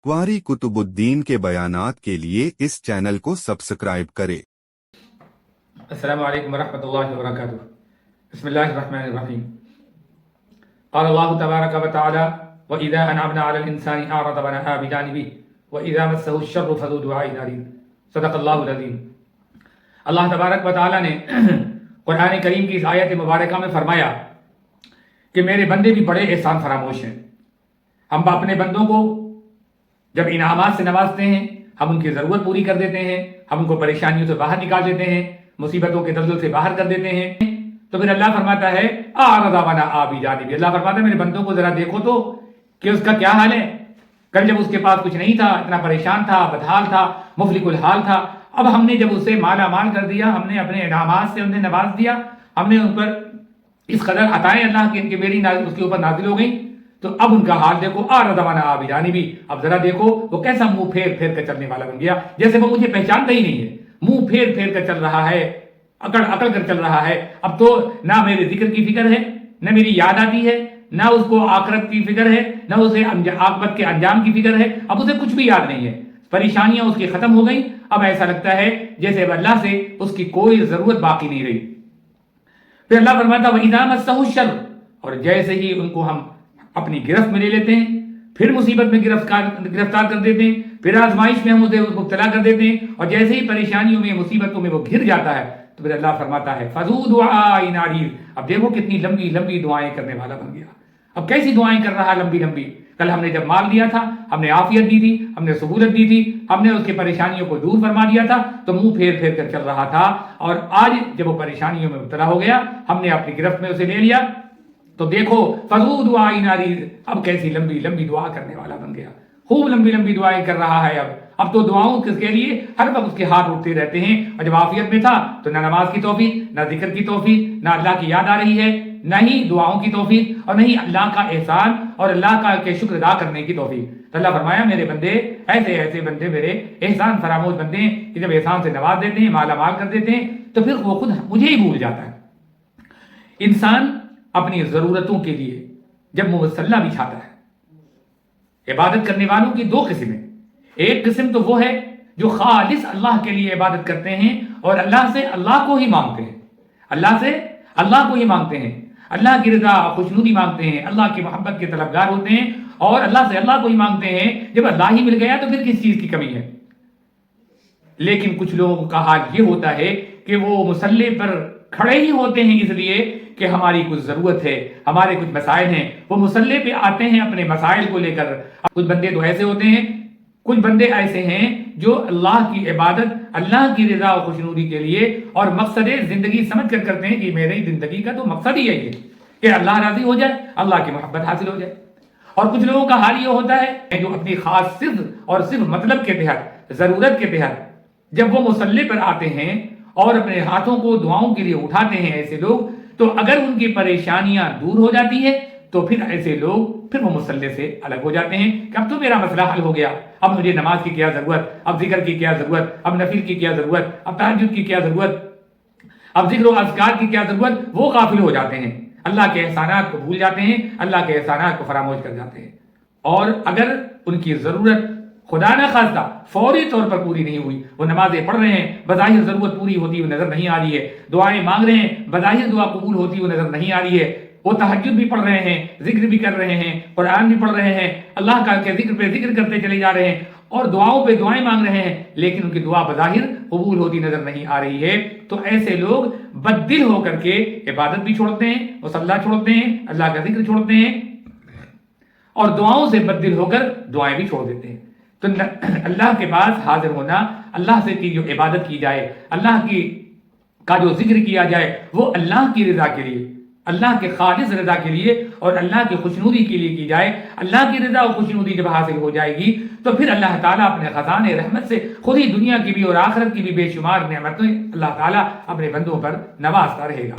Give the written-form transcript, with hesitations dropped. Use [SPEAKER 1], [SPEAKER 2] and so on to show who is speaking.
[SPEAKER 1] क्वारी कुतुबुद्दीन के बयानात के लिए इस चैनल को सब्सक्राइब करें।
[SPEAKER 2] अस्सलामु अलैकुम वरहमतुल्लाहि वबरकातुहू। बिस्मिल्लाहिर्रहमानिर्रहीम। क़ाल अल्लाहु तबारक व तआला व इज़ा अनअमना अलल इंसानि अअरज़ व नअा बिजानिबिही व इज़ा मस्सहु श्शर्रु फ़ज़ू दुआइन अरीद। सदक़ल्लाहुल अज़ीम। अल्लाह तबारक व तआला ने कुरान करीम की इस आयत मुबारका में फरमाया कि मेरे बंदे भी बड़े एहसान फरामोश हैं। हम अपने बंदों को जब इनामात से नवाजते हैं, हम उनकी ज़रूरत पूरी कर देते हैं, हम उनको परेशानियों से बाहर निकाल देते हैं, मुसीबतों के दलदल से बाहर कर देते हैं, तो फिर अल्लाह फरमाता है अअरज़ व नअा बिजानिबिही। अल्लाह फरमाता है मेरे बंदों को जरा देखो तो कि उसका क्या हाल है। कल जब उसके पास कुछ नहीं था, इतना परेशान था, बदहाल था, मुफलिकुल हाल था, अब हमने जब उसे माला माल कर दिया, हमने अपने इनामात से उन्हें नवाज दिया, हमने उन पर इस कदर अताएं अल्लाह की मेरी उसके ऊपर नाजिल हो गई, तो अब उनका हाल देखो अअरज़ व नअा बिजानिबिही। अब जरा देखो वो कैसा मुंह फेर फेर कर चलने वाला बन गया, जैसे वो मुझे पहचानता ही नहीं है, मुंह फेर फेर कर चल रहा है, अकड़ अकड़ कर चल रहा है। अब तो ना मेरे जिक्र की फिक्र है, न मेरी याद आती है, ना उसको आखिरत की फिक्र है, न उसे आखिरत के अंजाम की फिक्र है। अब उसे कुछ भी याद नहीं है, परेशानियां उसकी खत्म हो गई। अब ऐसा लगता है जैसे अब अल्लाह से उसकी कोई जरूरत बाकी नहीं रही। फिर अल्लाह फरमाता व इज़ा मस्सहु शर्र, और जैसे ही उनको हम अपनी गिरफ्त में ले लेते हैं, फिर मुसीबत में गिरफ्तार कर देते हैं, फिर आजमाइश में हम उसे मुब्तला कर देते हैं, और जैसे ही परेशानियों में मुसीबतों में वो घिर जाता है, तो फिर अल्लाह फरमाता है फ़ज़ू दुआइन अरीद। अब देखो कितनी लंबी लंबी दुआएं करने वाला बन गया। अब कैसी दुआएं कर रहा, लंबी लंबी। कल हमने जब माल दिया था, हमने आफियत दी थी, हमने सहूलत दी थी, हमने उसकी परेशानियों को दूर फरमा दिया था, तो मुंह फेर फेर कर चल रहा था, और आज जब वो परेशानियों में मुब्तला हो गया, हमने अपनी गिरफ्त में उसे ले लिया, तो देखो फ़ज़ू दुआइन अरीद, अब कैसी लंबी लंबी दुआ करने वाला बन गया, खूब लंबी लंबी दुआएं कर रहा है। अब तो दुआओं किसके लिए हर वक्त उसके हाथ उठते रहते हैं, और जब आफियत में था तो ना नमाज की तौफीक, ना जिक्र की तौफीक, ना अल्लाह की याद आ रही है, ना ही दुआओं की तौफीक, और नहीं अल्लाह का एहसान और अल्लाह का के शुक्र अदा करने की तौफीक। तो अल्लाह फरमाया मेरे बंदे ऐसे ऐसे बंदे मेरे एहसान फरामोश बंदे हैं कि जब एहसान से नवाज देते हैं, माला माल कर देते हैं, तो फिर वो खुद मुझे ही भूल जाता है। इंसान अपनी जरूरतों के लिए जब मुसल्ला बिछाता है, इबादत करने वालों की दो किस्में। एक किस्म तो वो है जो खालिस अल्लाह के लिए इबादत करते हैं और अल्लाह से अल्लाह को ही मांगते हैं, अल्लाह से अल्लाह को ही मांगते हैं, अल्लाह की रजा खुशनुदी मांगते हैं, अल्लाह की मोहब्बत के तलबगार होते हैं, और अल्लाह से अल्लाह को ही मांगते हैं। जब अल्लाह ही मिल गया तो फिर किस चीज की कमी है। लेकिन कुछ लोगों का हाल ये होता है कि वो मुसल्ले पर खड़े ही होते हैं इसलिए कि हमारी कुछ जरूरत है, हमारे कुछ मसाइल हैं, वो मुसल्ले पे आते हैं अपने मसाइल को लेकर। कुछ बंदे तो ऐसे होते हैं, कुछ बंदे ऐसे हैं जो अल्लाह की इबादत, अल्लाह की रजा और खुशनुदी के लिए और मकसद जिंदगी समझ कर करते हैं कि मेरी जिंदगी का तो मकसद ही यही है कि अल्लाह राजी हो जाए, अल्लाह की मोहब्बत हासिल हो जाए। और कुछ लोगों का हाल ये होता है जो अपनी खास सिर्फ और सिर्फ मतलब के तहत, जरूरत के तहत जब वो मुसल्ले पर आते हैं और अपने हाथों को दुआओं के लिए उठाते हैं, ऐसे लोग, तो अगर उनकी परेशानियां दूर हो जाती है तो फिर ऐसे लोग फिर वो मुसल्ले से अलग हो जाते हैं कि अब तो मेरा मसला हल हो गया, अब मुझे नमाज की क्या जरूरत, अब जिक्र की क्या जरूरत, अब नफिल की क्या जरूरत, अब तहज्जुद की क्या जरूरत, अब जिक्र और अज़कार की क्या जरूरत। वो गाफिल हो जाते हैं, अल्लाह के एहसानात को भूल जाते हैं, अल्लाह के एहसानात को फरामोश कर जाते हैं। और अगर उनकी जरूरत खुदा न खास्ता फौरी तौर पर पूरी नहीं हुई, वो नमाजें पढ़ रहे हैं, बज़ाहिर जरूरत पूरी होती हुई नजर नहीं आ रही है, दुआएं मांग रहे हैं, बज़ाहिर दुआ कबूल होती हुई नजर नहीं आ रही है, वो तहज्जुद भी पढ़ रहे हैं, जिक्र भी कर रहे हैं, कुरान भी पढ़ रहे हैं, अल्लाह का के जिक्र पे जिक्र करते चले जा रहे हैं, और दुआओं पे दुआएं मांग रहे हैं, लेकिन उनकी दुआ बज़ाहिर कबूल होती नजर नहीं आ रही है। तो ऐसे लोग बद्दिल होकर के इबादत भी छोड़ते हैं, मुसल्ला छोड़ते हैं, अल्लाह का जिक्र छोड़ते हैं, और दुआओं से बद्दिल होकर दुआएं भी छोड़ देते हैं। तो अल्लाह के पास हाजिर होना, अल्लाह से की जो इबादत की जाए, अल्लाह की का जो जिक्र किया जाए, वो अल्लाह की रजा के लिए, अल्लाह के खालिस रजा के लिए और अल्लाह की खुशनुदी के लिए की जाए। अल्लाह की रजा और खुशनुदी जब हासिल हो जाएगी तो फिर अल्लाह ताला अपने खजाने रहमत से खुद ही दुनिया की भी और आखिरत की भी बेशुमार नेमतें अल्लाह ताला अपने बंदों पर नवाजता रहेगा।